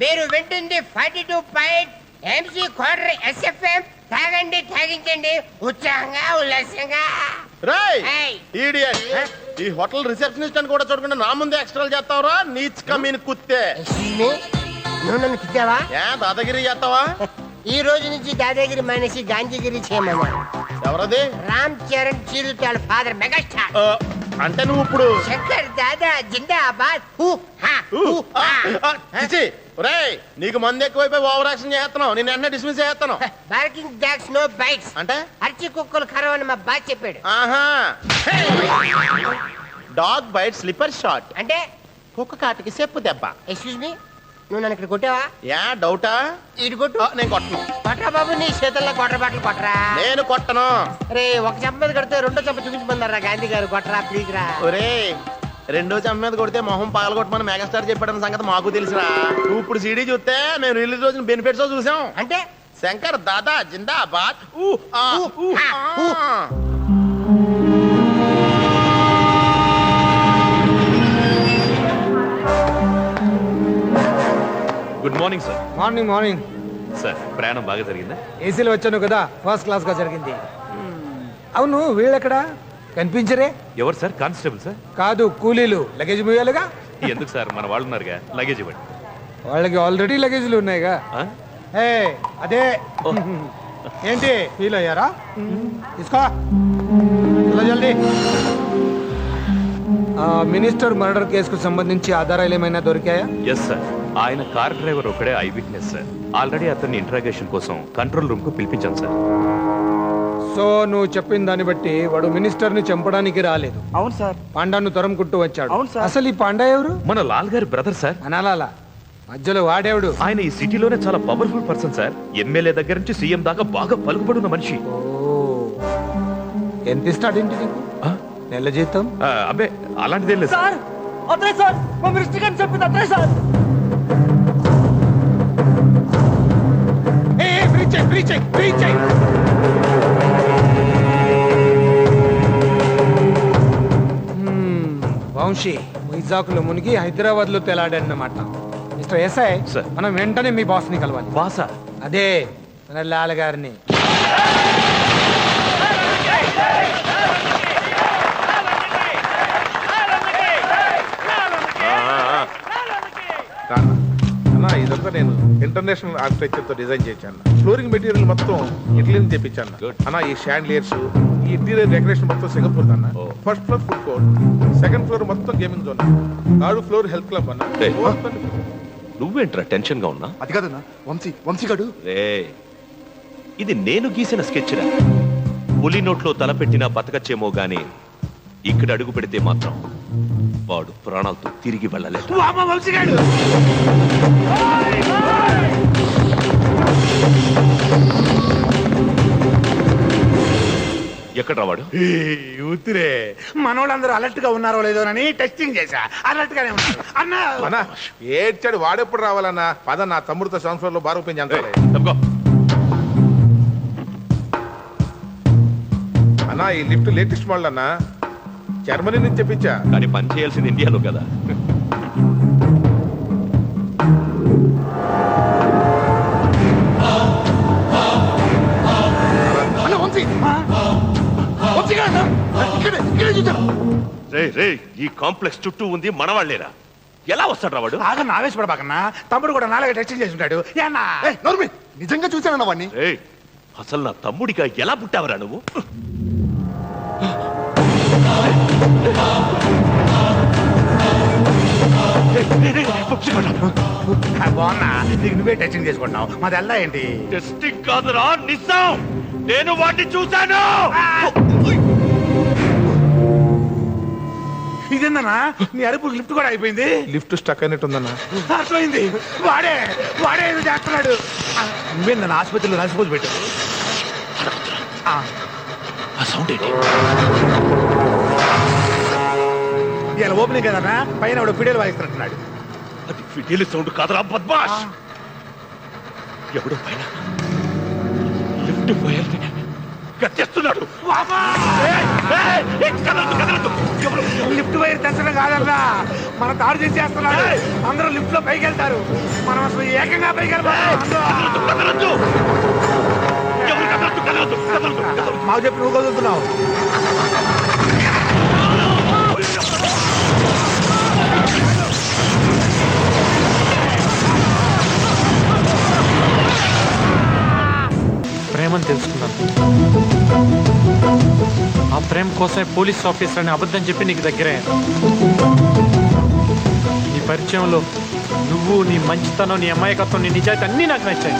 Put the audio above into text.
మీరు వింటుంది 42.MC quarter SFM. తాగండి, తాగించండి, ఉత్సాహంగా ఉల్లాసంగా. ఈ హోటల్ రిసెప్షనిస్ట్ అని కూడా చూడకుండా నా ముందే ఎక్స్ట్రా చేస్తావురా నీచ్ కమీన్ కుత్తే. నువ్వు నన్ను తిట్టావా? దాదాగిరి చేస్తావా? ఈ రోజు నుంచి దాదాగిరి మానేసి గాంధీగిరి చేయమన్నారు. ఎవరది? రామ్ చరణ్ చిరుతాడు ఫాదర్ మెగాస్టార్. అంటే నువ్వు ఇప్పుడు శంకర్ దాదా జిందాబాద్. నీకు మంది ఎక్కువైపోయి ఓవర్ యాక్షన్ చేస్తున్నావు. నేను వెంటనే డిస్మిస్ చేస్తాను. బార్కింగ్ డాగ్స్ నో బైట్స్ అంటే అర్చి కుక్కలు ఖరవని మా బాస్ చెప్పాడు. ఆహా, డాగ్ బైట్ స్లిప్పర్ షాట్ అంటే కుక్క కాటికి చెప్పు దెబ్బ. ఎక్స్క్యూజ్ మీ, నువ్వు నన్ను ఇక్కడ కొట్టావా? డౌటా? ఇటు కొట్టు. నేను కొట్టను. కొట్టరా బాబు, నీ చేతుల్లో కొట్ర బట్టలు కొట్టరా. నేను కొట్టను. రే, ఒక చెంప మీద కొడితే రెండో చెంప చూపించమన్నారా గాంధీ గారు. కొట్టరా ప్లీజ్ రా. ఒరే, రెండో చెంప మీద కొడితే మొహం పగలగొట్టమని మెగాస్టార్ చెప్పాడన్న సంగతి మాకు తెలుసురా. నువ్వు ఇప్పుడు సీడీ చూస్తే మేము రిలీజ్ రోజున బెనిఫిట్స్ చూసాం. అంటే శంకర్ దాదా జిందాబాద్. Good morning sir. Morning morning sir, ప్రయాణం బాగా జరిగిందా? ఏసీలో వచ్చాను కదా, ఫస్ట్ క్లాస్ గా జరిగింది. అవును, వీళ్ళెక్కడా కనిపించరే? ఎవరు సార్? Constable sir? కాదు, కూలీలు. లగేజ్ మూయాలిగా. ఎందుకు సార్, మన వాళ్ళు ఉన్నారుగా, లగేజ్ ఇవ్వండి. వాళ్ళకి ఆల్రెడీ లగేజ్లు ఉన్నాయిగా. ఏ అదే ఏంటి ఫీల్ అయ్యారా? తీసుకో జల్దీ. మినిస్టర్ మర్డర్ కేసుకు సంబంధించి ఆధారాలు ఏమైనా దొరికాయా? ఎస్ సార్, ఆయన కార్ డ్రైవర్ ఒకడే ఐ విట్నెస్ సార్. ఆల్రెడీ అతన్ని ఇంట్రాగేషన్ కోసం కంట్రోల్ రూమ్ కు పిలిపించాం సార్. సో నువ్వు చెప్పిన దాన్ని బట్టి వాడు మినిస్టర్ ని చంపడానికి రాలేదు. అవును సార్. పాండాను తరుముకుంటూ వచ్చాడు. అవును సార్. అసలు ఈ పాండా ఎవరు? మన లాల్ గారి బ్రదర్ సార్. అనాలా మధ్యలో వాడేవుడు? ఆయన ఈ సిటీలోనే చాలా పవర్ఫుల్ పర్సన్ సార్. ఎమ్మెల్యే దగ్గర నుంచి సీఎం దాకా బాగా పలుకుబడున్న మనిషి. ఎంత ఇస్తాడేంటి నీకు నెల జీతం? అబ్బే, అలాంటిదేం లేదు సార్. అదే సార్, మా మినిస్టర్ గారిని చెప్పింది అదే సార్. వంశీ వైజాగ్ లో మునిగి హైదరాబాద్ లో తెలాడన్నమాట. మిస్టర్ ఎస్ఐ, మనం వెంటనే మీ బాస్ ని కలవాలి. బాసా? అదే మన లాల్ గారిని. అన్న, ఇదంతా నేను ఇంటర్నేషనల్ ఆర్కిటెక్చర్ తో డిజైన్ చేశాను. ఫ్లోరింగ్ మెటీరియల్ మొత్తం ఇటలీ నుంచి తెప్పించాను అన్న. ఈ షాండ్లియర్స్, ఈ ఇంటీరియర్ డెకరేషన్ మొత్తం సింగపూర్ అన్న. First floor food court, second floor మొత్తం gaming zone, third floor health club అన్న. నువ్వేంట్రా టెన్షన్ గా ఉన్నా? అది కాదన్నా, వంశీ గడు. ఇది నేను గీసిన స్కెచ్ రా. పులి నోట్లో తలపెట్టినా బతకచ్చేమో గాని ఇక్కడ అడుగు పెడితే మాత్రం వాడు ప్రాణాలతో తిరిగి వెళ్ళలేదు. ఎక్కడ రావాడు? ఊతిరే, మనోళ్ళందరూ అలర్ట్ గా ఉన్నారో లేదోనని టెస్టింగ్ చేశా. అలర్ట్ గానే ఉన్నారు అన్న. ఏడ్చాడు, వాడెప్పుడు రావాలన్నా? పద, నా తమ్ముడితో సెవెన్ ఫ్లోర్ లో బార్ ఓపెన్ చేయాలి అన్నా. ఈ లిఫ్ట్ లేటెస్ట్ మోడల్ అన్నా, జర్మనీ నుంచి చెప్పించా. కానీ పని చేయాల్సింది ఇండియాలో కదా. ఈ కాంప్లెక్స్ చుట్టూ ఉంది మనవాళ్ళేరా. ఎలా వస్తాడు రావాడు? ఆగన్న, ఆవేశపడబాకన్నా. తమ్ముడు కూడా నాలుగే టెస్టింగ్ చేసి ఉంటాడు. నిజంగా చూసానన్న వాడిని. అసలు నా తమ్ముడిగా ఎలా పుట్టావరా నువ్వు? బాగున్నా, నీకు నువ్వే టెస్టింగ్ చేసుకుంటున్నావు. మాది ఎలా ఏంటి? టెస్టింగ్ కాదురా, నిజం. నేను వాడిని చూశాను. ఇదేందన్నా, నీ అరుపు లిఫ్ట్ కూడా అయిపోయింది. లిఫ్ట్ స్టక్ అయినట్టుందన్నా. అర్థమైంది, వాడే ఏదో చేస్తున్నాడు. నువ్వే నన్ను ఆసుపత్రిలో నడిచిపోతు పెట్టు. ఇలా ఓపెనింగ్ కదన్నా, పైన వాడు ఫిడేలు వాయిస్తున్నట్టున్నాడు. అది ఫిడేలు సౌండ్ కాదురా బద్మాష్. ఎవడో పైన లిఫ్ట్ ఫైర్ గట్టేస్తున్నాడు. లిఫ్ట్ వైర్ తెచ్చడం కాదన్నా, మన దాడి చేసేస్తున్నాడు. అందరూ లిఫ్ట్ లో పైకి వెళ్తారు, మనం అసలు ఏకంగా పైకి వెళ్ళిపోతాం. మాకు చెప్పి నువ్వు కదులుతున్నావు. ప్రేమని తెలుసుకున్నాను. ఆ ప్రేమ కోసమే పోలీస్ ఆఫీసర్ అని అబద్ధం చెప్పి నీకు దగ్గరయ్యాను. నీ పరిచయంలో నువ్వు, నీ మంచితనం, నీ అమాయకత్వం, నీ నిజాయితీ అన్నీ నాకు నచ్చాయి.